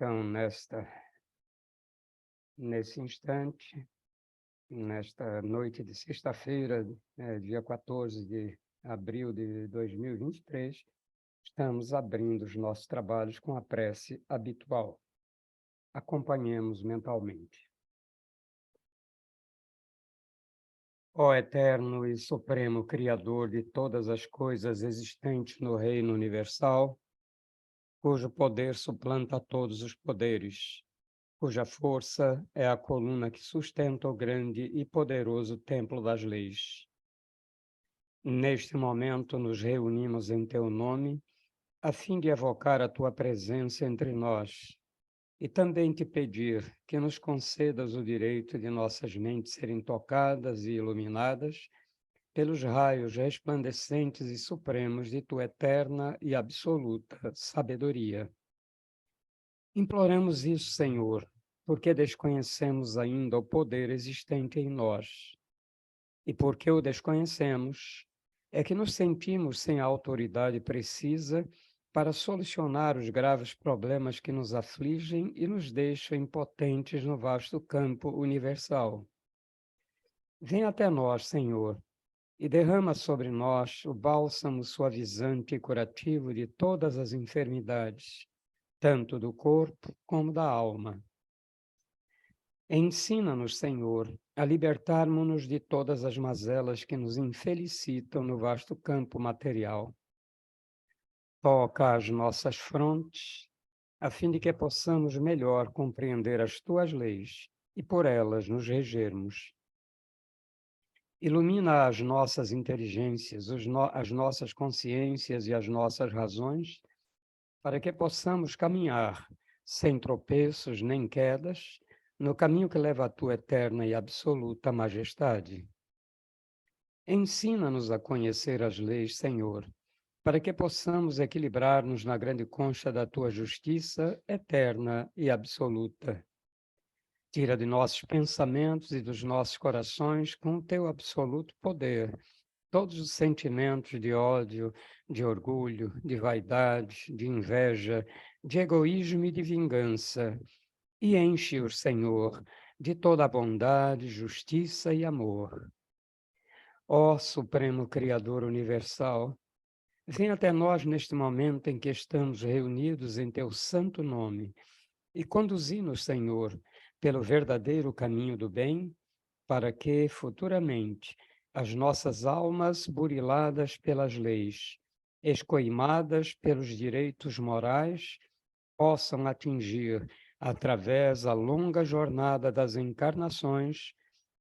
Então, nesse instante, nesta noite de sexta-feira, dia 14 de abril de 2023, estamos abrindo os nossos trabalhos com a prece habitual. Acompanhemos mentalmente. Ó eterno e supremo Criador de todas as coisas existentes no reino universal, cujo poder suplanta todos os poderes, cuja força é a coluna que sustenta o grande e poderoso templo das leis. Neste momento nos reunimos em teu nome, a fim de evocar a tua presença entre nós, e também te pedir que nos concedas o direito de nossas mentes serem tocadas e iluminadas pelos raios resplandecentes e supremos de tua eterna e absoluta sabedoria. Imploramos isso, Senhor, porque desconhecemos ainda o poder existente em nós. E porque o desconhecemos, é que nos sentimos sem a autoridade precisa para solucionar os graves problemas que nos afligem e nos deixam impotentes no vasto campo universal. Vem até nós, Senhor, e derrama sobre nós o bálsamo suavizante e curativo de todas as enfermidades, tanto do corpo como da alma. Ensina-nos, Senhor, a libertarmos-nos de todas as mazelas que nos infelicitam no vasto campo material. Toca as nossas frontes, a fim de que possamos melhor compreender as tuas leis e por elas nos regermos. Ilumina as nossas inteligências, as nossas consciências e as nossas razões, para que possamos caminhar sem tropeços nem quedas, no caminho que leva à tua eterna e absoluta majestade. Ensina-nos a conhecer as leis, Senhor, para que possamos equilibrar-nos na grande concha da tua justiça eterna e absoluta. Tira de nossos pensamentos e dos nossos corações, com o teu absoluto poder, todos os sentimentos de ódio, de orgulho, de vaidade, de inveja, de egoísmo e de vingança, e enche-os, Senhor, de toda a bondade, justiça e amor. Ó Supremo Criador Universal, vem até nós neste momento em que estamos reunidos em teu santo nome e conduzi-nos, Senhor, pelo verdadeiro caminho do bem, para que, futuramente, as nossas almas buriladas pelas leis, escoimadas pelos direitos morais, possam atingir, através da longa jornada das encarnações,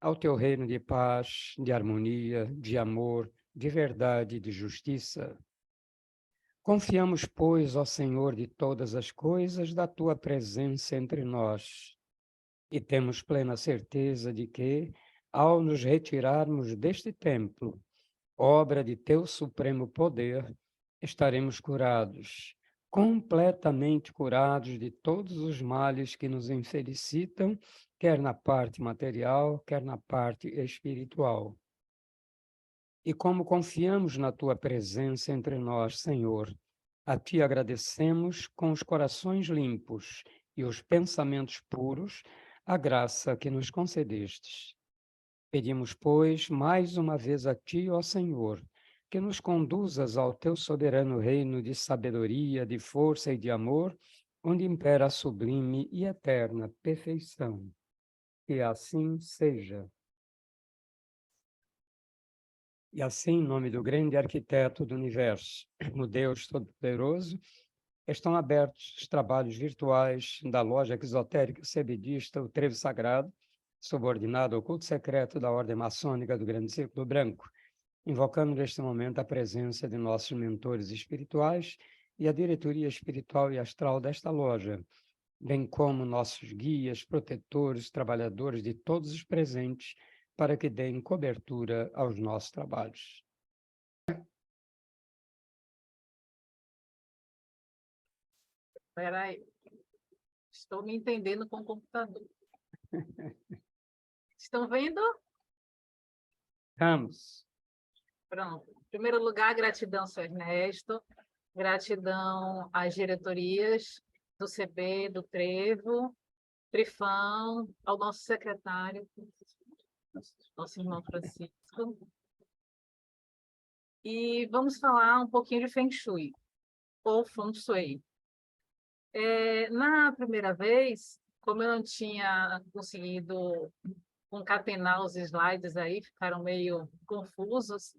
ao teu reino de paz, de harmonia, de amor, de verdade e de justiça. Confiamos, pois, ó Senhor de todas as coisas, da tua presença entre nós, e temos plena certeza de que, ao nos retirarmos deste templo, obra de teu supremo poder, estaremos curados, completamente curados de todos os males que nos infelicitam, quer na parte material, quer na parte espiritual. E como confiamos na tua presença entre nós, Senhor, a ti agradecemos com os corações limpos e os pensamentos puros a graça que nos concedestes. Pedimos, pois, mais uma vez a ti, ó Senhor, que nos conduzas ao teu soberano reino de sabedoria, de força e de amor, onde impera a sublime e eterna perfeição. Que assim seja. E assim, em nome do grande arquiteto do universo, o Deus Todo-Poderoso, estão abertos os trabalhos virtuais da loja exotérica sebedista O Trevo Sagrado, subordinado ao culto secreto da Ordem Maçônica do Grande Círculo Branco, invocando neste momento a presença de nossos mentores espirituais e a diretoria espiritual e astral desta loja, bem como nossos guias, protetores, trabalhadores de todos os presentes, para que deem cobertura aos nossos trabalhos. Espera aí, estou me entendendo com o computador. Estão vendo? Vamos. Pronto. Em primeiro lugar, gratidão, seu Ernesto. Gratidão às diretorias do CB, do Trevo, Trifão, ao nosso secretário, nosso irmão Francisco. E vamos falar um pouquinho de Feng Shui, ou Feng Shui. Na primeira vez, como eu não tinha conseguido concatenar os slides aí, ficaram meio confusos,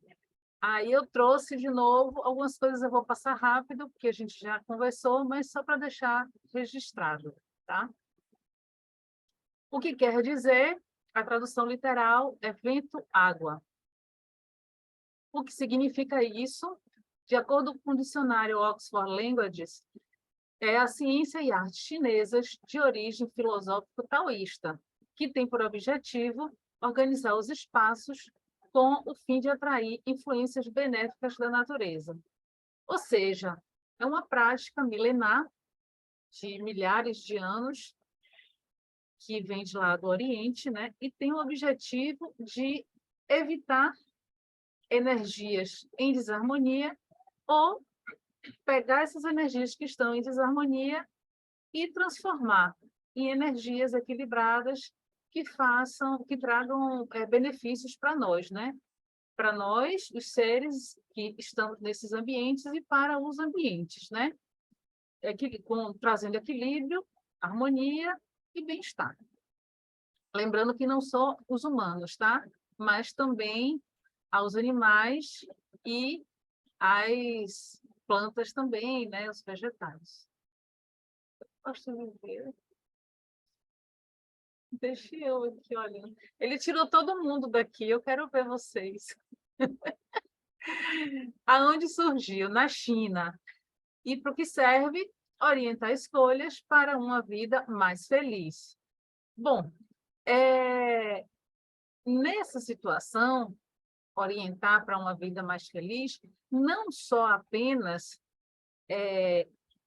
aí eu trouxe de novo, algumas coisas eu vou passar rápido, porque a gente já conversou, mas só para deixar registrado, tá? O que quer dizer, a tradução literal é vento-água. O que significa isso? De acordo com o dicionário Oxford Languages, é a ciência e arte chinesas de origem filosófico-taoísta, que tem por objetivo organizar os espaços com o fim de atrair influências benéficas da natureza. Ou seja, é uma prática milenar de milhares de anos que vem de lá do Oriente, né? E tem o objetivo de evitar energias em desarmonia ou pegar essas energias que estão em desarmonia e transformar em energias equilibradas que tragam benefícios para nós, né? Para nós, os seres que estamos nesses ambientes e para os ambientes, né? Trazendo equilíbrio, harmonia e bem-estar. Lembrando que não só os humanos, tá? Mas também aos animais e às plantas também, né? Os vegetais. Posso me ver? Deixa eu aqui olhando. Ele tirou todo mundo daqui, eu quero ver vocês. Aonde surgiu? Na China. E para o que serve? Orientar escolhas para uma vida mais feliz. Bom, nessa situação, orientar para uma vida mais feliz, não só apenas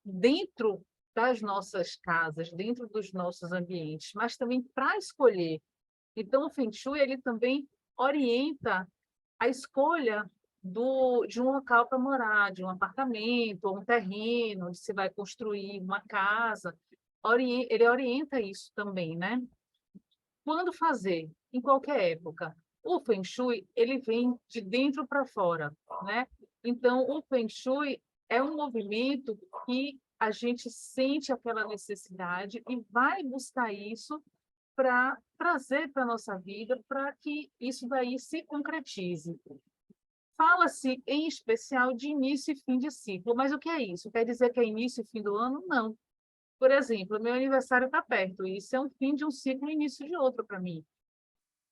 dentro das nossas casas, dentro dos nossos ambientes, mas também para escolher. Então, o Feng Shui ele também orienta a escolha de um local para morar, de um apartamento, ou um terreno, onde se vai construir uma casa. Ele orienta isso também, né? Quando fazer? Em qualquer época. O Feng Shui, ele vem de dentro para fora, né? Então, o Feng Shui é um movimento que a gente sente aquela necessidade e vai buscar isso para trazer para a nossa vida, para que isso daí se concretize. Fala-se, em especial, de início e fim de ciclo, mas o que é isso? Quer dizer que é início e fim do ano? Não. Por exemplo, meu aniversário está perto, e isso é um fim de um ciclo e início de outro para mim.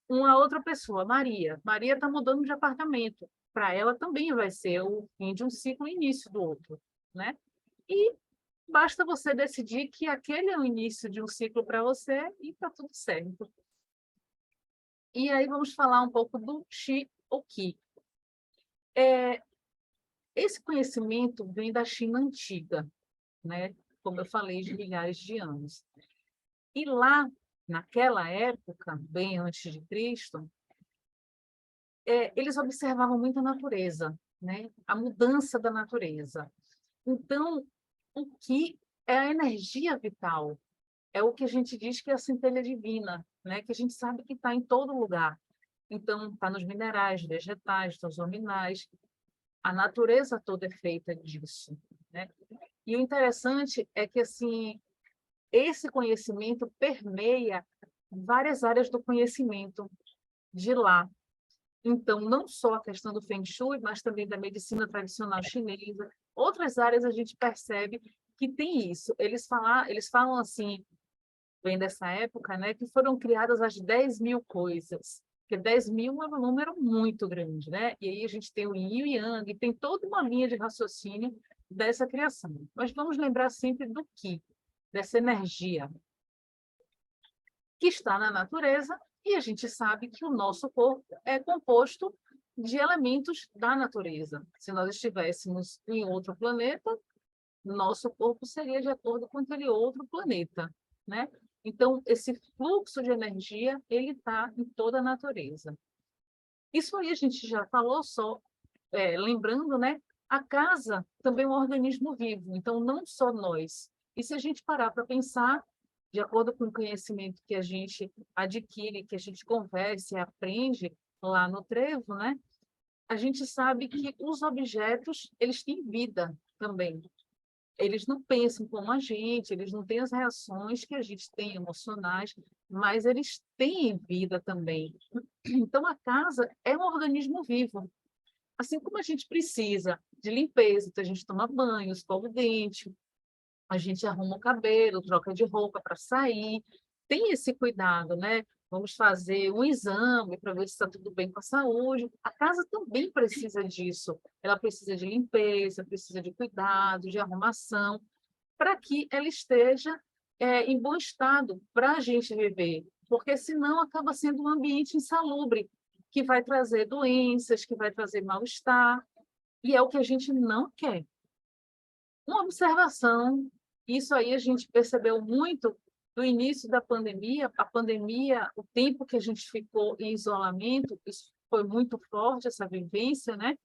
Uma outra pessoa, Maria. Maria está mudando de apartamento. Para ela também vai ser o fim de um ciclo e início do outro, né? E basta você decidir que aquele é o início de um ciclo para você e está tudo certo. E aí vamos falar um pouco do Qi ou Qi. Esse conhecimento vem da China antiga, né? Como eu falei, de milhares de anos. E lá, naquela época, bem antes de Cristo, eles observavam muito a natureza, né? A mudança da natureza. Então, o que é a energia vital? É o que a gente diz que é a centelha divina, né? Que a gente sabe que está em todo lugar. Então, está nos minerais, vegetais, nos luminais. A natureza toda é feita disso, né? E o interessante é que, assim, esse conhecimento permeia várias áreas do conhecimento de lá. Então, não só a questão do Feng Shui, mas também da medicina tradicional chinesa. Outras áreas a gente percebe que tem isso. Eles falam assim, vem dessa época, né, que foram criadas as 10.000 coisas. Porque 10.000 é um número muito grande, né? E aí a gente tem o Yin e o Yang, e tem toda uma linha de raciocínio dessa criação. Mas vamos lembrar sempre do Qi, dessa energia que está na natureza, e a gente sabe que o nosso corpo é composto de elementos da natureza. Se nós estivéssemos em outro planeta, nosso corpo seria de acordo com aquele outro planeta, né? Então, esse fluxo de energia, ele está em toda a natureza. Isso aí a gente já falou, só lembrando, né? A casa também é um organismo vivo, então não só nós E se a gente parar para pensar, de acordo com o conhecimento que a gente adquire, que a gente conversa e aprende lá no trevo, né? A gente sabe que os objetos, eles têm vida também. Eles não pensam como a gente, eles não têm as reações que a gente tem emocionais, mas eles têm vida também. Então, a casa é um organismo vivo. Assim como a gente precisa de limpeza, então a gente toma banho, escova o dente, a gente arruma o cabelo, troca de roupa para sair, tem esse cuidado, né? Vamos fazer um exame para ver se está tudo bem com a saúde. A casa também precisa disso. Ela precisa de limpeza, precisa de cuidado, de arrumação, para que ela esteja em bom estado para a gente viver, porque senão acaba sendo um ambiente insalubre, que vai trazer doenças, que vai trazer mal-estar, e é o que a gente não quer. Uma observação, isso aí a gente percebeu muito no início da pandemia, a pandemia, o tempo que a gente ficou em isolamento, isso foi muito forte, essa vivência, né?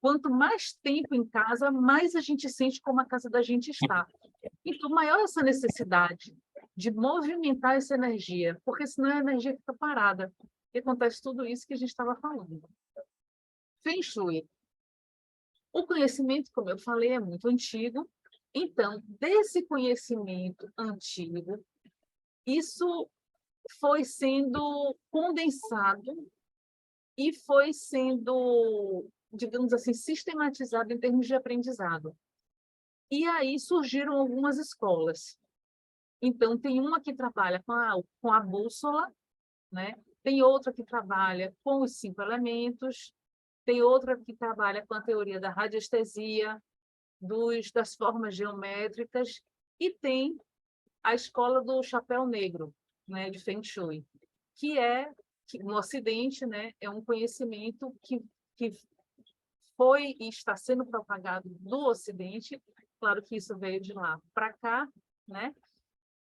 Quanto mais tempo em casa, mais a gente sente como a casa da gente está. Então, maior essa necessidade de movimentar essa energia, porque senão a energia fica parada. E acontece tudo isso que a gente estava falando. Feng Shui. O conhecimento, como eu falei, é muito antigo. Então, desse conhecimento antigo, isso foi sendo condensado e foi sendo, digamos assim, sistematizado em termos de aprendizado. E aí surgiram algumas escolas. Então, tem uma que trabalha com a bússola, né? Tem outra que trabalha com os 5 elementos, tem outra que trabalha com a teoria da radiestesia, das formas geométricas, e tem a escola do chapéu negro, né, de Feng Shui, que no Ocidente, né, é um conhecimento que foi e está sendo propagado do Ocidente, claro que isso veio de lá para cá, né,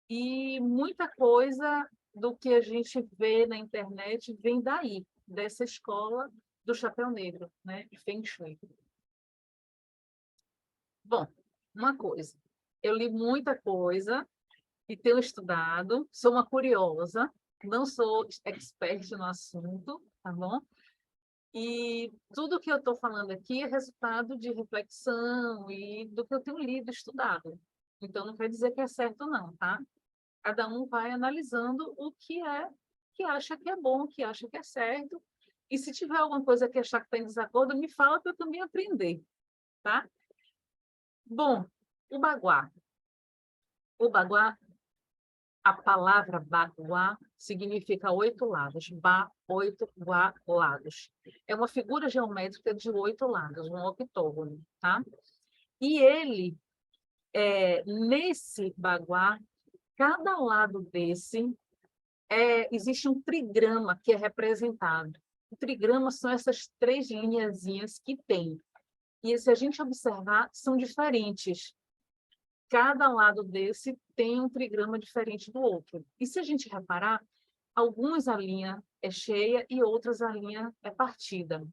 e muita coisa do que a gente vê na internet vem daí, dessa escola do chapéu negro, né, de Feng Shui. Bom, uma coisa, eu li muita coisa e tenho estudado, sou uma curiosa, não sou expert no assunto, tá bom? E tudo que eu estou falando aqui é resultado de reflexão e do que eu tenho lido, estudado. Então, não quer dizer que é certo, não, tá? Cada um vai analisando o que acha que é bom, o que acha que é certo. E se tiver alguma coisa que achar que está em desacordo, me fala para eu também aprender, tá? Bom, o baguá. O baguá, a palavra baguá significa 8 lados. Ba, 8, guá, lados. É uma figura geométrica de 8 lados, um octógono, tá? E ele, nesse baguá, cada lado desse, existe um trigrama que é representado. O trigrama são essas 3 linhazinhas que tem. E se a gente observar, são diferentes. Cada lado desse tem um trigrama diferente do outro. E se a gente reparar, alguns a linha é cheia e outras a linha é partida.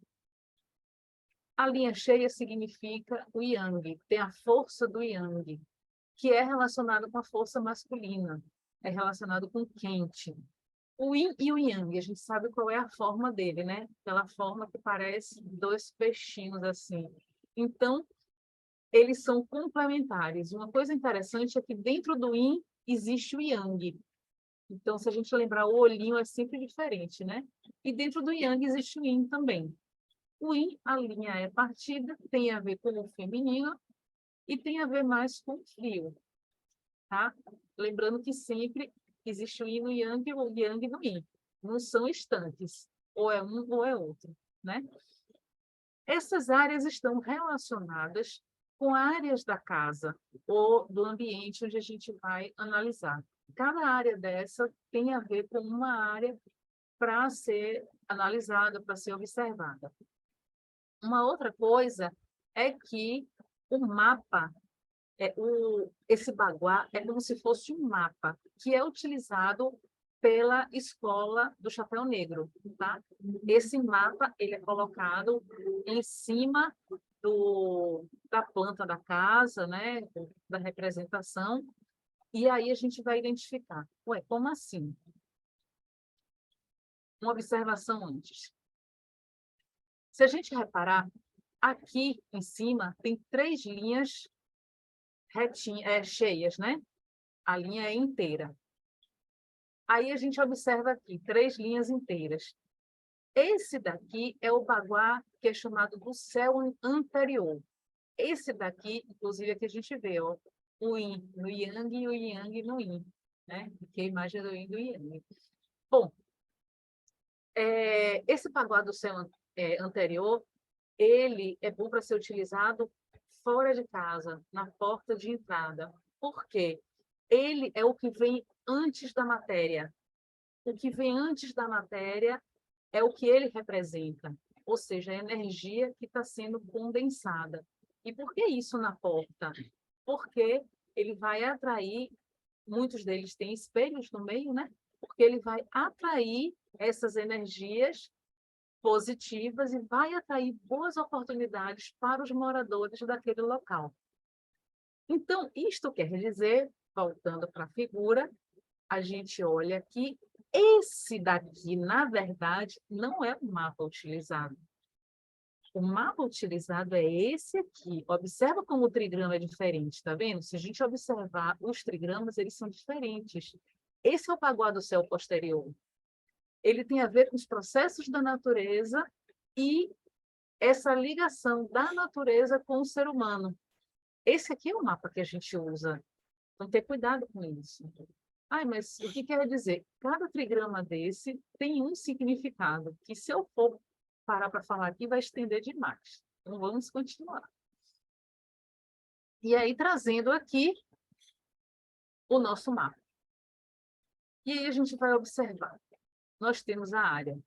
A linha cheia significa o yang, tem a força do yang, que é relacionado com a força masculina, é relacionado com o quente. O yin e o yang, a gente sabe qual é a forma dele, né? Aquela forma que parece 2 peixinhos assim. Então, eles são complementares. Uma coisa interessante é que dentro do yin existe o yang. Então, se a gente lembrar, o olhinho é sempre diferente, né? E dentro do yang existe o yin também. O yin, a linha é partida, tem a ver com o feminino e tem a ver mais com o frio, tá? Lembrando que sempre existe o yin no yang e o yang no yin. Não são estanques, ou é um ou é outro, né? Essas áreas estão relacionadas com áreas da casa ou do ambiente onde a gente vai analisar. Cada área dessa tem a ver com uma área para ser analisada, para ser observada. Uma outra coisa é que o mapa, esse baguá, é como se fosse um mapa que é utilizado pela Escola do Chapéu Negro, tá? Esse mapa, ele é colocado em cima da planta da casa, né? Da representação, e aí a gente vai identificar. Ué, como assim? Uma observação antes. Se a gente reparar, aqui em cima tem 3 linhas cheias, né? A linha é inteira. Aí a gente observa aqui 3 linhas inteiras. Esse daqui é o baguá que é chamado do céu anterior. Esse daqui, inclusive, aqui a gente vê, ó, o yin no yang e o yang no yin, né? Que é a imagem do yin e do yang. Bom, esse baguá do céu anterior, ele é bom para ser utilizado fora de casa, na porta de entrada. Por quê? Ele é o que vem antes da matéria. O que vem antes da matéria é o que ele representa, ou seja, a energia que está sendo condensada. E por que isso na porta? Porque ele vai atrair, muitos deles têm espelhos no meio, né? Porque ele vai atrair essas energias positivas e vai atrair boas oportunidades para os moradores daquele local. Então, isto quer dizer, voltando para a figura, a gente olha aqui, esse daqui, na verdade, não é o mapa utilizado. O mapa utilizado é esse aqui. Observa como o trigrama é diferente, está vendo? Se a gente observar os trigramas, eles são diferentes. Esse é o baguá do céu posterior. Ele tem a ver com os processos da natureza e essa ligação da natureza com o ser humano. Esse aqui é o mapa que a gente usa. Então, ter cuidado com isso. Ai, mas o que quer dizer? Cada trigrama desse tem um significado, que se eu for parar para falar aqui, vai estender demais. Então, vamos continuar. E aí, trazendo aqui o nosso mapa. E aí a gente vai observar. Nós temos a área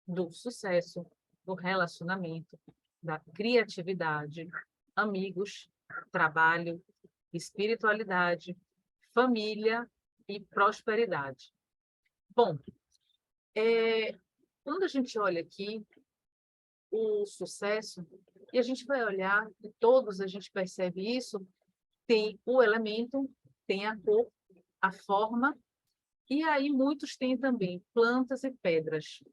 do sucesso, do relacionamento, da criatividade, amigos, trabalho, espiritualidade, família e prosperidade. Bom, quando a gente olha aqui o sucesso, e a gente vai olhar, e todos a gente percebe isso, tem o elemento, tem a cor, a forma, e aí muitos têm também plantas e pedras.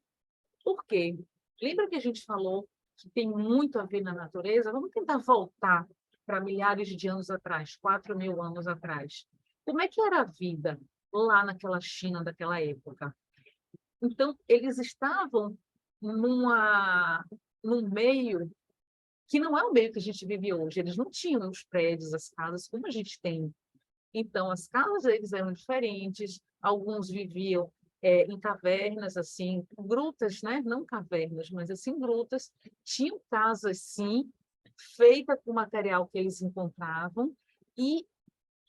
Por quê? Lembra que a gente falou que tem muito a ver na natureza? Vamos tentar voltar para milhares de anos atrás, 4.000 anos atrás. Como é que era a vida lá naquela China daquela época? Então, eles estavam num meio que não é o meio que a gente vive hoje. Eles não tinham os prédios, as casas, como a gente tem. Então, as casas deles eram diferentes, alguns viviam em cavernas, assim, grutas, né? Não cavernas, mas assim, grutas. Tinham casas, sim, feitas com o material que eles encontravam, e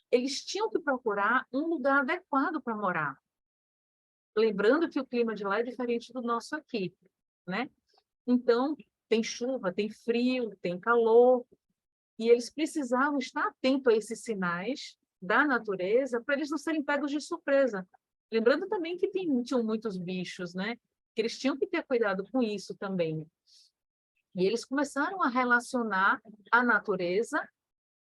eles tinham que procurar um lugar adequado para morar. Lembrando que o clima de lá é diferente do nosso aqui, né? Então, tem chuva, tem frio, tem calor, e eles precisavam estar atentos a esses sinais da natureza para eles não serem pegos de surpresa. Lembrando também que tinham muitos bichos, né? Que eles tinham que ter cuidado com isso também. E eles começaram a relacionar a natureza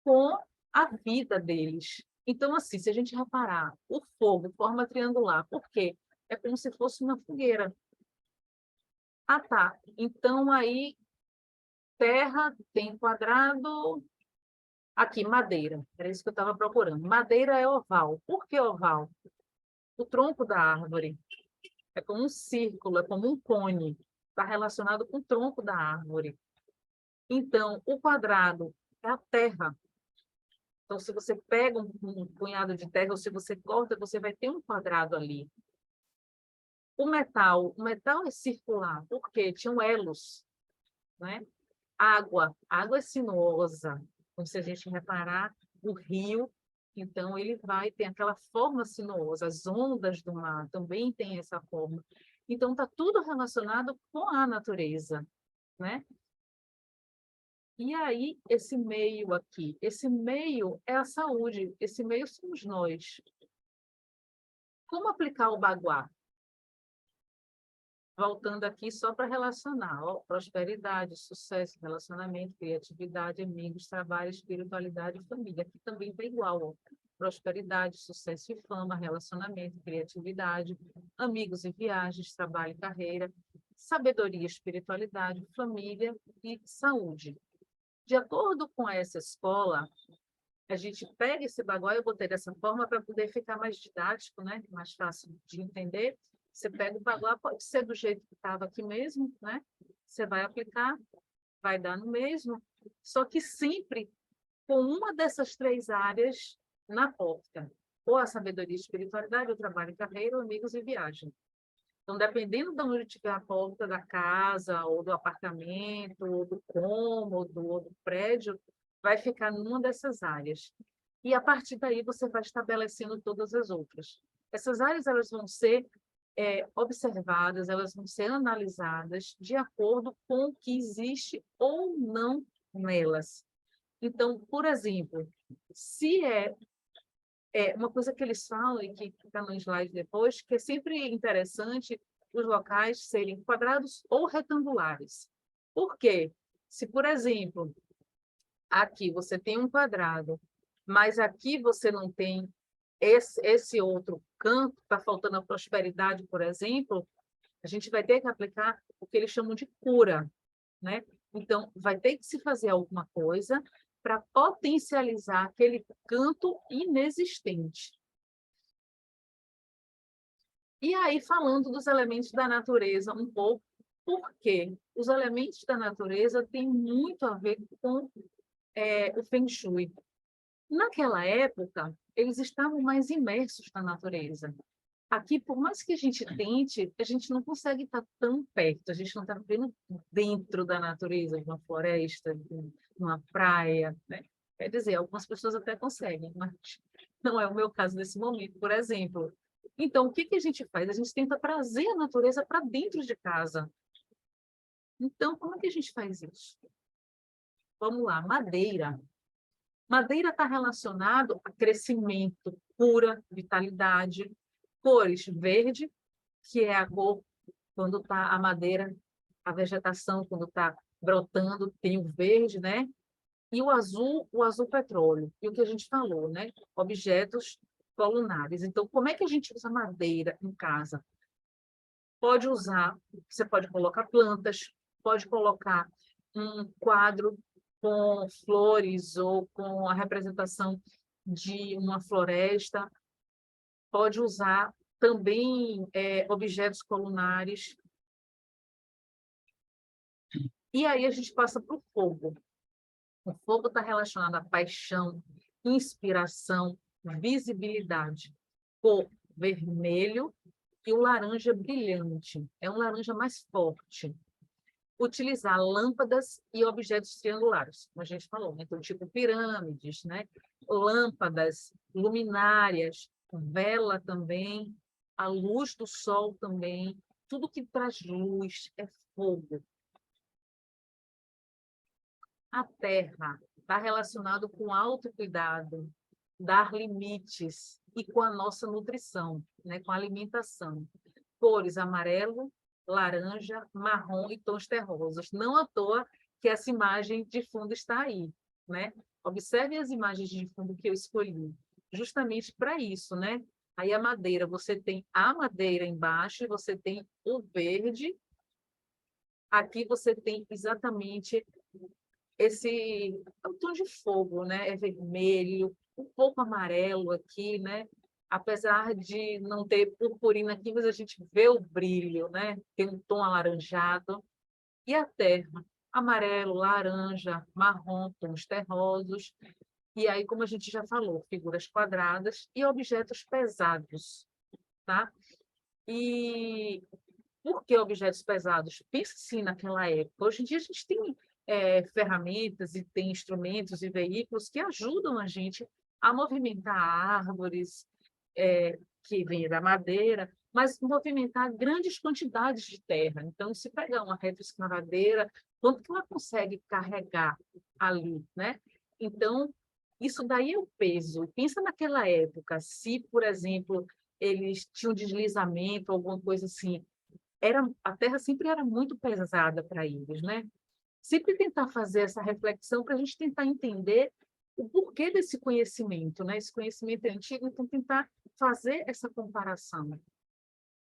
com a vida deles. Então, assim, se a gente reparar, o fogo forma triangular. Por quê? É como se fosse uma fogueira. Ah, tá. Então, aí, terra tem quadrado. Aqui, madeira. Era isso que eu estava procurando. Madeira é oval. Por que oval? O tronco da árvore é como um círculo, é como um cone. Está relacionado com o tronco da árvore. Então, o quadrado é a terra. Então, se você pega um punhado de terra, ou se você corta, você vai ter um quadrado ali. O metal é circular, porque tinham elos, né? Água é sinuosa. Então, se a gente reparar, o rio, então ele vai ter aquela forma sinuosa. As ondas do mar também têm essa forma. Então, está tudo relacionado com a natureza, né? E aí, esse meio aqui, esse meio é a saúde, esse meio somos nós. Como aplicar o baguá? Voltando aqui só para relacionar, ó, prosperidade, sucesso, relacionamento, criatividade, amigos, trabalho, espiritualidade e família. Aqui também está igual, ó. Prosperidade, sucesso e fama, relacionamento, criatividade, amigos e viagens, trabalho e carreira, sabedoria, espiritualidade, família e saúde. De acordo com essa escola, a gente pega esse baguá, eu botei dessa forma para poder ficar mais didático, né? Mais fácil de entender. Você pega o baguá, pode ser do jeito que estava aqui mesmo, né? Você vai aplicar, vai dar no mesmo, só que sempre com uma dessas três áreas na porta. Ou a sabedoria e espiritualidade, o trabalho e carreira, ou amigos e viagem. Então, dependendo de onde tiver a porta da casa, ou do apartamento, ou do cômodo, ou do prédio, vai ficar numa dessas áreas. E, a partir daí, você vai estabelecendo todas as outras. Essas áreas elas vão ser observadas, elas vão ser analisadas de acordo com o que existe ou não nelas. Então, por exemplo, se uma coisa que eles falam e que está no slide depois, que é sempre interessante os locais serem quadrados ou retangulares. Por quê? Se, por exemplo, aqui você tem um quadrado, mas aqui você não tem esse outro canto, está faltando a prosperidade, por exemplo, a gente vai ter que aplicar o que eles chamam de cura, né? Então, vai ter que se fazer alguma coisa para potencializar aquele canto inexistente. E aí, falando dos elementos da natureza um pouco, porque os elementos da natureza têm muito a ver com o Feng Shui. Naquela época, eles estavam mais imersos na natureza. Aqui, por mais que a gente tente, a gente não consegue estar tão perto, a gente não está vendo dentro da natureza, de uma floresta, de uma praia, né? Quer dizer, algumas pessoas até conseguem, mas não é o meu caso nesse momento, por exemplo. Então, o que que a gente faz? A gente tenta trazer a natureza para dentro de casa. Então, como é que a gente faz isso? Vamos lá, madeira. Madeira está relacionado a crescimento, cura, vitalidade. Cores, verde, que é a cor quando está a madeira, a vegetação, quando está brotando, tem o verde, né? E o azul petróleo. E o que a gente falou, né? Objetos colunares. Então, como é que a gente usa madeira em casa? Pode usar, você pode colocar plantas, pode colocar um quadro com flores ou com a representação de uma floresta, pode usar também objetos colunares. E aí a gente passa para o fogo. O fogo está relacionado à paixão, inspiração, visibilidade. Cor vermelho e o laranja brilhante. É um laranja mais forte. Utilizar lâmpadas e objetos triangulares, como a gente falou, né? Então, tipo pirâmides, né? Lâmpadas, luminárias, vela também, a luz do sol também, tudo que traz luz é fogo. A terra está relacionado com autocuidado, dar limites e com a nossa nutrição, né? Com a alimentação. Cores amarelo, laranja, marrom e tons terrosos. Não à toa que essa imagem de fundo está aí, né? Observe as imagens de fundo que eu escolhi, justamente para isso, né? Aí a madeira, você tem a madeira embaixo e você tem o verde. Aqui você tem exatamente esse tom de fogo, né? É vermelho, um pouco amarelo aqui, né? Apesar de não ter purpurina aqui, mas a gente vê o brilho, né? Tem um tom alaranjado. E a terra, amarelo, laranja, marrom, tons terrosos. E aí, como a gente já falou, figuras quadradas e objetos pesados, tá? E por que objetos pesados? Pensa assim naquela época. Hoje em dia a gente tem ferramentas e tem instrumentos e veículos que ajudam a gente a movimentar árvores que vêm da madeira, mas movimentar grandes quantidades de terra. Então, se pegar uma retroescavadeira, quanto que ela consegue carregar ali, né? Então, isso daí é o peso. Pensa naquela época, se, por exemplo, eles tinham deslizamento, alguma coisa assim. A terra sempre era muito pesada para eles, né? Sempre tentar fazer essa reflexão para a gente tentar entender o porquê desse conhecimento, né? Esse conhecimento é antigo, então tentar fazer essa comparação.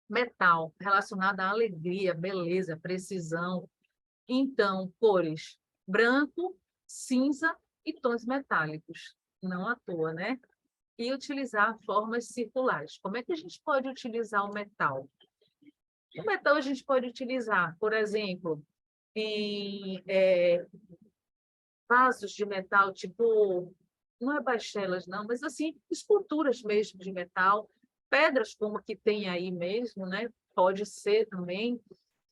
Metal, relacionado à alegria, beleza, precisão. Então, cores branco, cinza e tons metálicos. Não à toa, né? E utilizar formas circulares. Como é que a gente pode utilizar o metal? O metal a gente pode utilizar, por exemplo, em vasos de metal, tipo, não é baixelas, não, mas assim, esculturas mesmo de metal, pedras como que tem aí mesmo, né? Pode ser também.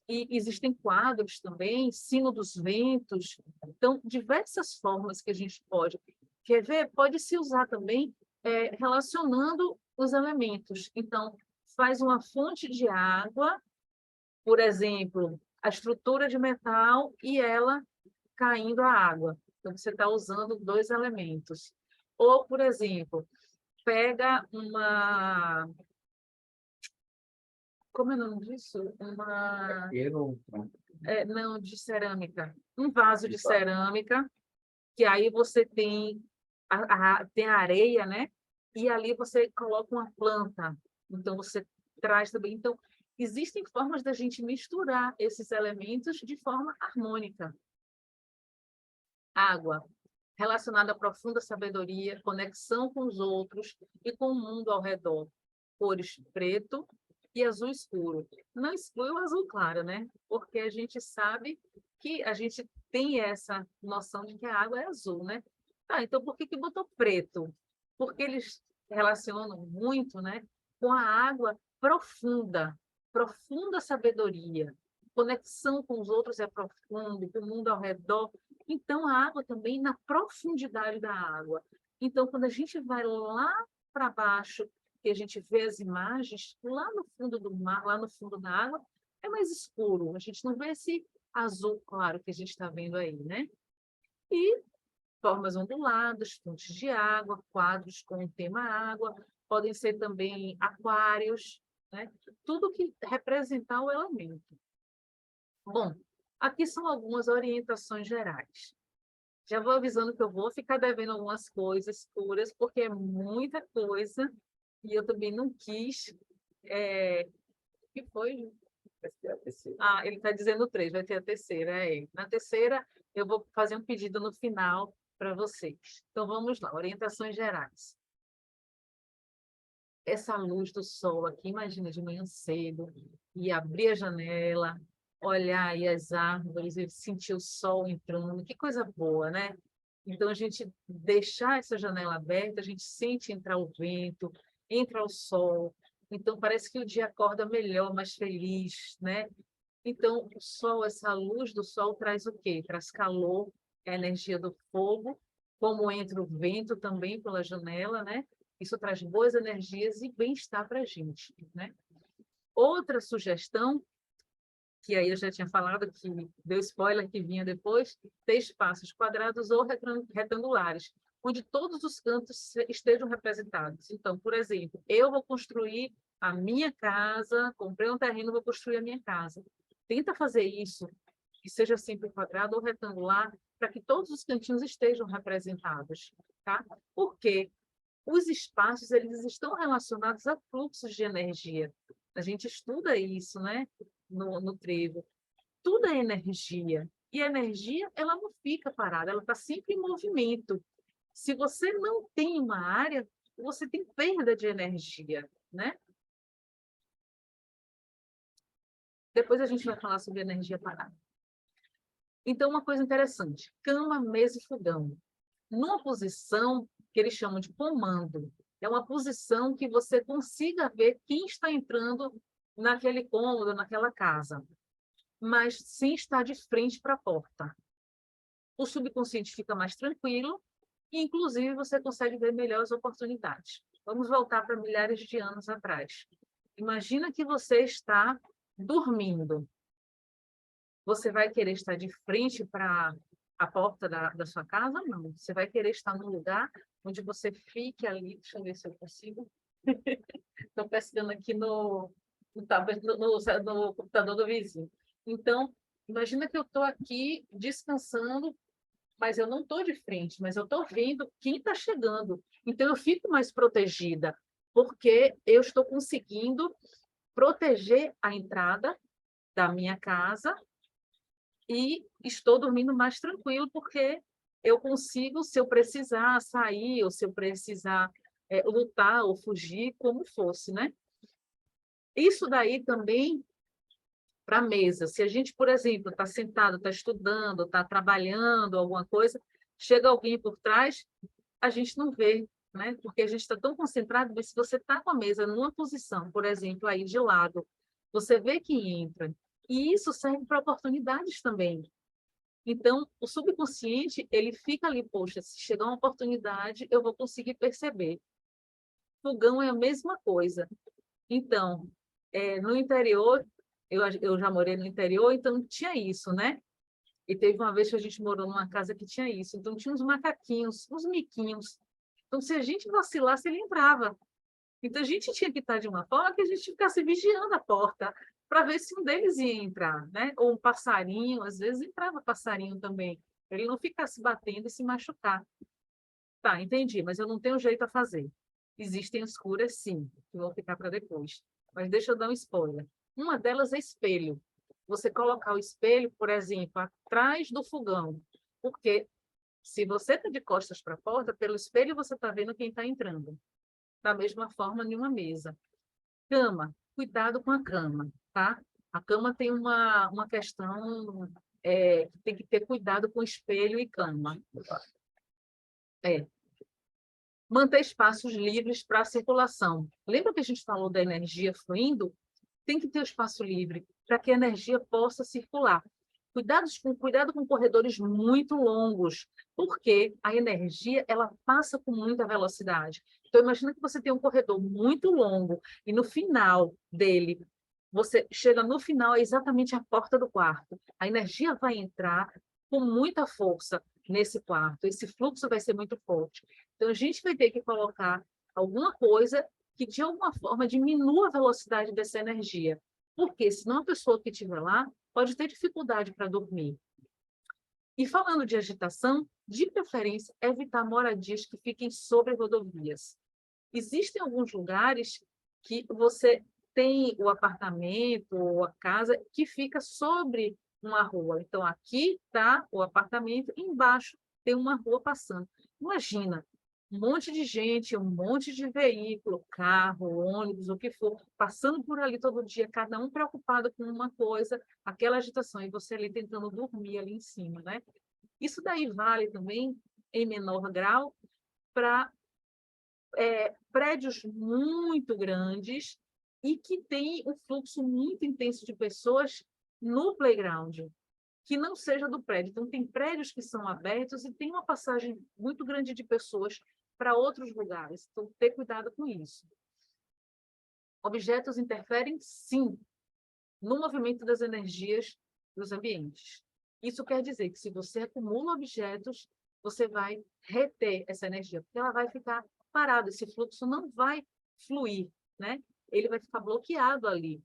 E existem quadros também, sino dos ventos. Então, diversas formas que a gente pode. Quer ver? Pode se usar também relacionando os elementos. Então, faz uma fonte de água, por exemplo, a estrutura de metal e ela caindo a água. Então, você está usando dois elementos. Ou, por exemplo, pega uma... Como é o nome disso? Não, de cerâmica. Um vaso de cerâmica, que aí você tem tem a areia, né? E ali você coloca uma planta. Então, você traz também. Então, existem formas da gente misturar esses elementos de forma harmônica. Água, relacionada à profunda sabedoria, conexão com os outros e com o mundo ao redor. Cores preto e azul escuro. Não exclui o azul claro, né? Porque a gente sabe que a gente tem essa noção de que a água é azul, né? Ah, então por que que botou preto? Porque eles relacionam muito, né, com a água profunda, profunda sabedoria. Conexão com os outros é profundo, com o mundo ao redor. Então, a água também na profundidade da água. Então, quando a gente vai lá para baixo, que a gente vê as imagens, lá no fundo do mar, lá no fundo da água, é mais escuro. A gente não vê esse azul claro que a gente está vendo aí, né? E formas onduladas, fontes de água, quadros com o tema água, podem ser também aquários, né? Tudo que representar o elemento. Bom, aqui são algumas orientações gerais. Já vou avisando que eu vou ficar devendo algumas coisas puras, porque é muita coisa, e eu também não quis. O que foi? Vai ter a terceira. Ah, ele está dizendo três, vai ter a terceira. Na terceira, eu vou fazer um pedido no final para vocês. Então, vamos lá, orientações gerais. Essa luz do sol aqui, imagina de manhã cedo, e abrir a janela, olhar aí as árvores e sentir o sol entrando, que coisa boa, né? Então, a gente deixar essa janela aberta, a gente sente entrar o vento, entra o sol. Então, parece que o dia acorda melhor, mais feliz, né? Então, o sol, essa luz do sol traz o quê? Traz calor, é a energia do fogo, como entra o vento também pela janela, né? Isso traz boas energias e bem-estar para a gente, né? Outra sugestão, que aí eu já tinha falado, que deu spoiler que vinha depois, ter espaços quadrados ou retangulares, onde todos os cantos estejam representados. Então, por exemplo, eu vou construir a minha casa, comprei um terreno, vou construir a minha casa. Tenta fazer isso, que seja sempre quadrado ou retangular, para que todos os cantinhos estejam representados, tá? Por quê? Os espaços, eles estão relacionados a fluxos de energia. A gente estuda isso, né? No trevo. Tudo é energia. E a energia, ela não fica parada, ela está sempre em movimento. Se você não tem uma área, você tem perda de energia, né? Depois a gente vai falar sobre energia parada. Então, uma coisa interessante, cama, mesa e fogão. Numa posição que eles chamam de comando, é uma posição que você consiga ver quem está entrando naquele cômodo, naquela casa, mas sem estar de frente para a porta. O subconsciente fica mais tranquilo e, inclusive, você consegue ver melhor as oportunidades. Vamos voltar para milhares de anos atrás. Imagina que você está dormindo. Você vai querer estar de frente para a porta da sua casa? Não. Você vai querer estar num lugar onde você fique ali. Deixa eu ver se eu consigo. estou pescando aqui no, tablet, no computador do vizinho. Então, imagina que eu estou aqui descansando, mas eu não estou de frente, mas eu estou vendo quem está chegando. Então, eu fico mais protegida, porque eu estou conseguindo proteger a entrada da minha casa e estou dormindo mais tranquilo, porque eu consigo, se eu precisar sair, ou se eu precisar lutar ou fugir, como fosse, né? Isso daí também para a mesa. Se a gente, por exemplo, está sentado, está estudando, está trabalhando, alguma coisa, chega alguém por trás, a gente não vê, né? Porque a gente está tão concentrado, mas se você está com a mesa numa posição, por exemplo, aí de lado, você vê quem entra. E isso serve para oportunidades também. Então, o subconsciente, ele fica ali, poxa, se chegar uma oportunidade, eu vou conseguir perceber. Fogão é a mesma coisa. Então, no interior, eu já morei no interior, então tinha isso, né? E teve uma vez que a gente morou numa casa que tinha isso. Então, tinha uns macaquinhos, uns miquinhos. Então, se a gente vacilasse, ele entrava. Então, a gente tinha que estar de uma forma que a gente ficasse vigiando a porta para ver se um deles ia entrar, né? Ou um passarinho, às vezes entrava passarinho também, para ele não ficasse batendo e se machucar. Tá, entendi, mas eu não tenho jeito a fazer. Existem as curas, sim, que vão ficar para depois. Mas deixa eu dar um spoiler. Uma delas é espelho. Você colocar o espelho, por exemplo, atrás do fogão. Porque se você está de costas para a porta, pelo espelho você está vendo quem está entrando. Da mesma forma, em uma mesa. Cama, cuidado com a cama, tá? A cama tem uma questão que tem que ter cuidado com espelho e cama. É. Manter espaços livres para a circulação. Lembra que a gente falou da energia fluindo? Tem que ter o espaço livre para que a energia possa circular. Cuidado com corredores muito longos, porque a energia ela passa com muita velocidade. Então, imagina que você tem um corredor muito longo e no final dele, você chega no final, é exatamente a porta do quarto. A energia vai entrar com muita força nesse quarto. Esse fluxo vai ser muito forte. Então, a gente vai ter que colocar alguma coisa que, de alguma forma, diminua a velocidade dessa energia. Porque, senão, a pessoa que estiver lá pode ter dificuldade para dormir. E falando de agitação, de preferência, evitar moradias que fiquem sobre rodovias. Existem alguns lugares que você tem o apartamento ou a casa que fica sobre uma rua. Então, aqui está o apartamento, embaixo tem uma rua passando. Imagina, um monte de gente, um monte de veículo, carro, ônibus, o que for, passando por ali todo dia, cada um preocupado com uma coisa, aquela agitação, e você ali tentando dormir ali em cima, né? Isso daí vale também, em menor grau, para prédios muito grandes e que tem um fluxo muito intenso de pessoas no playground, que não seja do prédio. Então, tem prédios que são abertos e tem uma passagem muito grande de pessoas para outros lugares. Então, ter cuidado com isso. Objetos interferem, sim, no movimento das energias dos ambientes. Isso quer dizer que, se você acumula objetos, você vai reter essa energia, porque ela vai ficar parada, esse fluxo não vai fluir, né? Ele vai ficar bloqueado ali.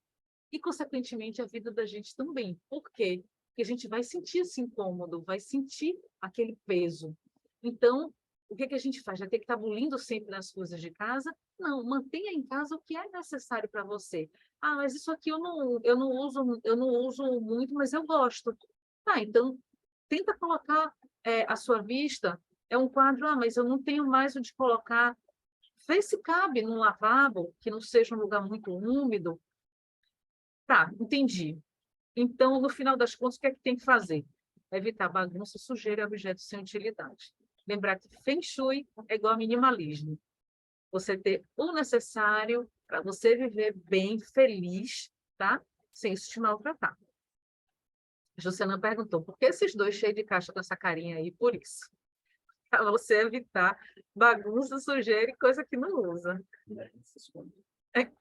E, consequentemente, a vida da gente também. Por quê? Porque a gente vai sentir esse incômodo, vai sentir aquele peso. Então, o que a gente faz? Já tem que estar bulindo sempre nas coisas de casa? Não, mantenha em casa o que é necessário para você. Ah, mas isso aqui eu não uso muito, mas eu gosto. Ah, então, tenta colocar a sua vista, é um quadro, mas eu não tenho mais onde colocar. Vê se cabe num lavabo, que não seja um lugar muito úmido. Tá, entendi. Então, no final das contas, o que é que tem que fazer? Evitar bagunça, sujeira e objetos sem utilidade. Lembrar que Feng Shui é igual a minimalismo. Você ter o necessário para você viver bem, feliz, tá? Sem isso te maltratar. Juciana perguntou, por que esses dois cheios de caixa com essa carinha aí? Por isso. Para você evitar bagunça, sujeira e coisa que não usa.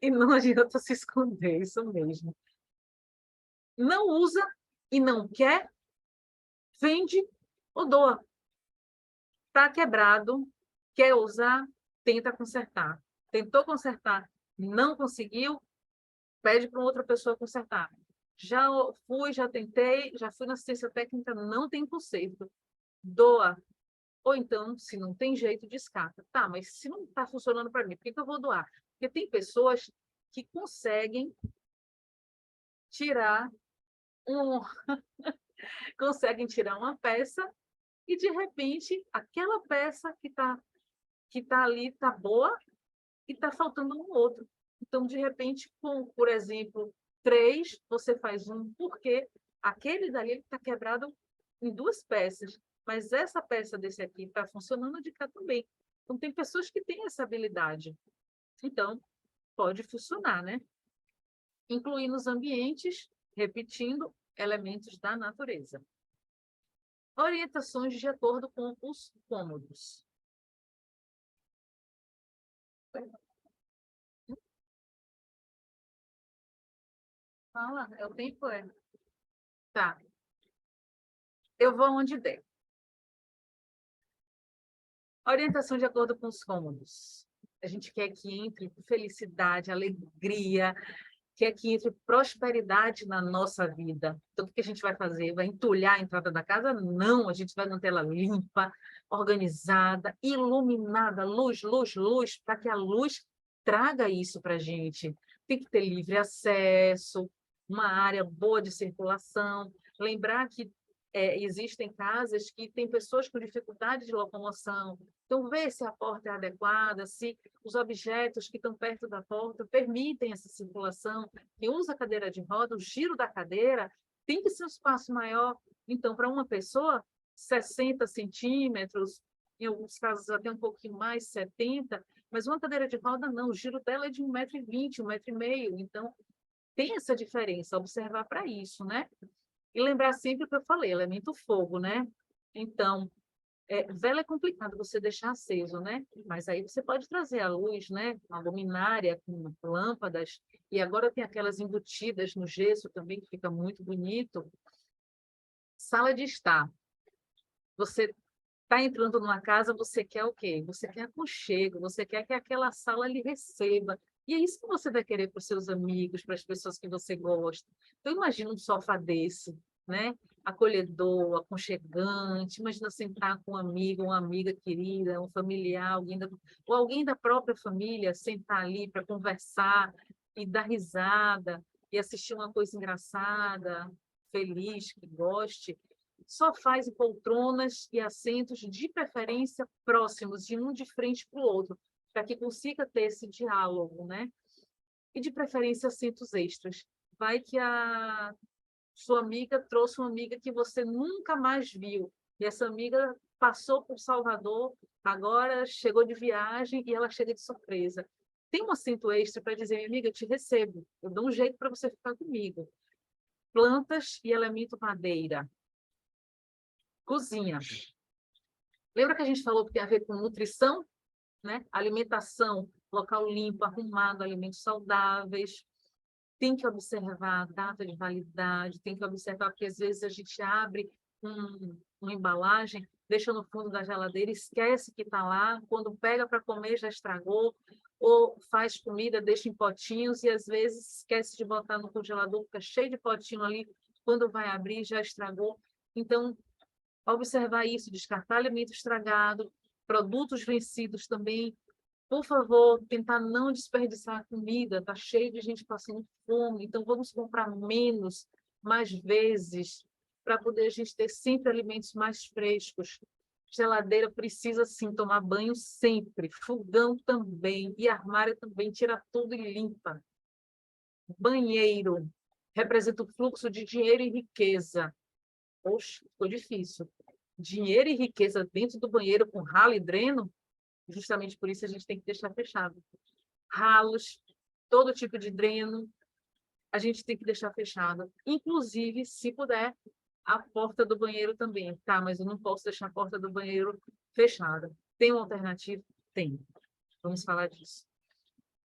E não adianta se esconder, isso mesmo. Não usa e não quer, vende ou doa. Está quebrado, quer usar, tenta consertar. Tentou consertar, Não conseguiu, pede para outra pessoa consertar. Já fui, já tentei, já fui na assistência técnica, não tem conserto. Doa. Ou então, se não tem jeito, descarta. Tá, mas se não está funcionando para mim, por que eu vou doar? Porque tem pessoas que conseguem tirar um, conseguem tirar uma peça e, de repente, aquela peça que tá ali está boa e está faltando um outro. Então, de repente, com, por exemplo, 3, você faz um, porque aquele dali está quebrado em 2 peças, mas essa peça desse aqui está funcionando de cá também. Então, tem pessoas que têm essa habilidade. Então, pode funcionar, né? Incluir nos ambientes, repetindo, elementos da natureza. Orientações de acordo com os cômodos. Fala, é o tempo, é. Tá. Eu vou onde der. Orientação de acordo com os cômodos. A gente quer que entre felicidade, alegria, quer que entre prosperidade na nossa vida. Então, o que a gente vai fazer? Vai entulhar a entrada da casa? Não, a gente vai manter ela limpa, organizada, iluminada, luz, luz, luz, para que a luz traga isso para a gente. Tem que ter livre acesso, uma área boa de circulação. Lembrar que existem casas que têm pessoas com dificuldade de locomoção. Então, ver se a porta é adequada, se os objetos que estão perto da porta permitem essa circulação. Quem usa a cadeira de roda, o giro da cadeira tem que ser um espaço maior. Então, para uma pessoa, 60 centímetros, em alguns casos até um pouquinho mais, 70, mas uma cadeira de roda não, o giro dela é de 1,20 m, 1,5 m. Então, tem essa diferença, observar para isso, né? E lembrar sempre o que eu falei, elemento fogo, né? Então, vela é complicado você deixar aceso, né? Mas aí você pode trazer a luz, né? Uma luminária com lâmpadas. E agora tem aquelas embutidas no gesso também, que fica muito bonito. Sala de estar. Você está entrando numa casa, você quer o quê? Você quer aconchego, você quer que aquela sala lhe receba. E é isso que você vai querer para os seus amigos, para as pessoas que você gosta. Então, imagina um sofá desse, né? Acolhedor, aconchegante. Imagina sentar com um amigo, uma amiga querida, um familiar, ou alguém da própria família, sentar ali para conversar e dar risada e assistir uma coisa engraçada, feliz, que goste. Sofás e poltronas e assentos, de preferência próximos, de um de frente para o outro, para que consiga ter esse diálogo, né? E, de preferência, assentos extras. Vai que a sua amiga trouxe uma amiga que você nunca mais viu, e essa amiga passou por Salvador, agora chegou de viagem e ela chega de surpresa. Tem um assento extra para dizer, minha amiga, eu te recebo, eu dou um jeito para você ficar comigo. Plantas e elemento madeira. Cozinha. Lembra que a gente falou que tem a ver com nutrição, né? Alimentação, local limpo, arrumado, alimentos saudáveis. Tem que observar a data de validade, tem que observar, porque às vezes a gente abre uma embalagem, deixa no fundo da geladeira, esquece que está lá, quando pega para comer já estragou, ou faz comida, deixa em potinhos e às vezes esquece de botar no congelador, fica cheio de potinho ali, quando vai abrir já estragou. Então, observar isso, descartar alimento estragado, produtos vencidos também. Por favor, tentar não desperdiçar a comida, está cheio de gente passando fome, então vamos comprar menos, mais vezes, para poder a gente ter sempre alimentos mais frescos. Geladeira precisa, sim, tomar banho sempre, fogão também, e armário também, tira tudo e limpa. Banheiro representa o fluxo de dinheiro e riqueza. Poxa, ficou difícil. Dinheiro e riqueza dentro do banheiro com ralo e dreno, justamente por isso a gente tem que deixar fechado. Ralos, todo tipo de dreno, a gente tem que deixar fechado. Inclusive, se puder, a porta do banheiro também. Tá, mas eu não posso deixar a porta do banheiro fechada. Tem uma alternativa? Tem. Vamos falar disso.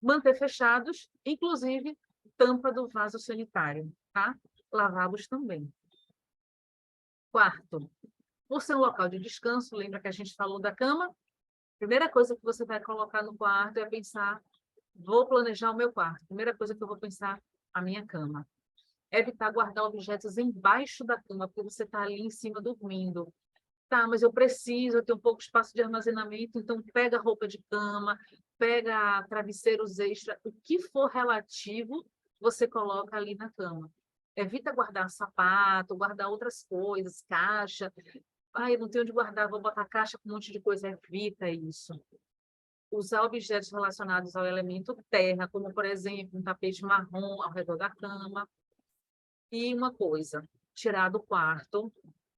Manter fechados, inclusive tampa do vaso sanitário, tá? Lavabos também. Quarto, por ser um local de descanso, lembra que a gente falou da cama? Primeira coisa que você vai colocar no quarto é pensar Vou planejar o meu quarto. Primeira coisa que eu vou pensar, a minha cama. Evitar guardar objetos embaixo da cama, porque você está ali em cima dormindo. Tá, mas eu preciso, eu tenho pouco espaço de armazenamento, então pega roupa de cama, pega travesseiros extra, o que for relativo, você coloca ali na cama. Evita guardar sapato, guardar outras coisas, caixa. Ai, eu não tenho onde guardar, vou botar caixa com um monte de coisa. Evita isso. Usar objetos relacionados ao elemento terra, como, por exemplo, um tapete marrom ao redor da cama. E uma coisa, tirar do quarto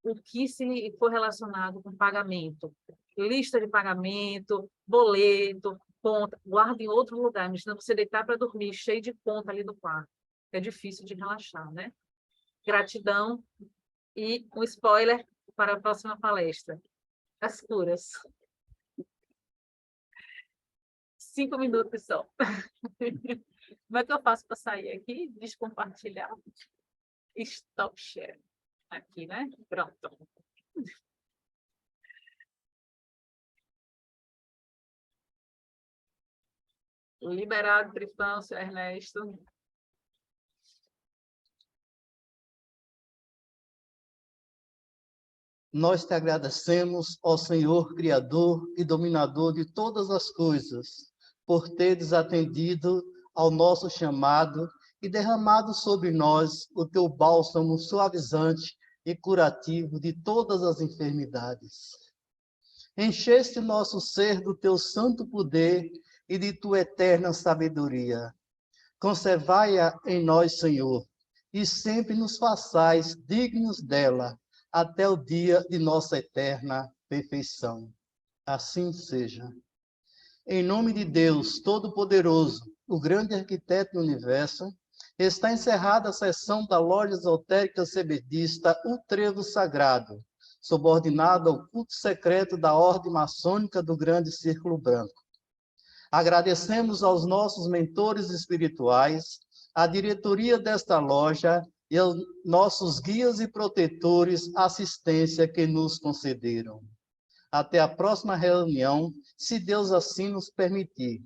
o que se for relacionado com pagamento. Lista de pagamento, boleto, conta, guarda em outro lugar, mas não você deitar para dormir cheio de conta ali no quarto. É difícil de relaxar, né? Gratidão e um spoiler para a próxima palestra. As curas. 5 minutos só. Como é que eu faço para sair aqui? Descompartilhar. Stop share. Aqui, né? Pronto. Liberado, Trifão, seu Ernesto. Nós te agradecemos, ó Senhor, Criador e Dominador de todas as coisas, por teres atendido ao nosso chamado e derramado sobre nós o teu bálsamo suavizante e curativo de todas as enfermidades. Encheste nosso ser do teu santo poder e de tua eterna sabedoria. Conservai-a em nós, Senhor, e sempre nos façais dignos dela, até o dia de nossa eterna perfeição. Assim seja. Em nome de Deus Todo-Poderoso, o grande arquiteto do universo, está encerrada a sessão da Loja Esotérica Cebedista O Trevo Sagrado, subordinado ao culto secreto da Ordem Maçônica do Grande Círculo Branco. Agradecemos aos nossos mentores espirituais, à diretoria desta loja e aos nossos guias e protetores a assistência que nos concederam. Até a próxima reunião, se Deus assim nos permitir.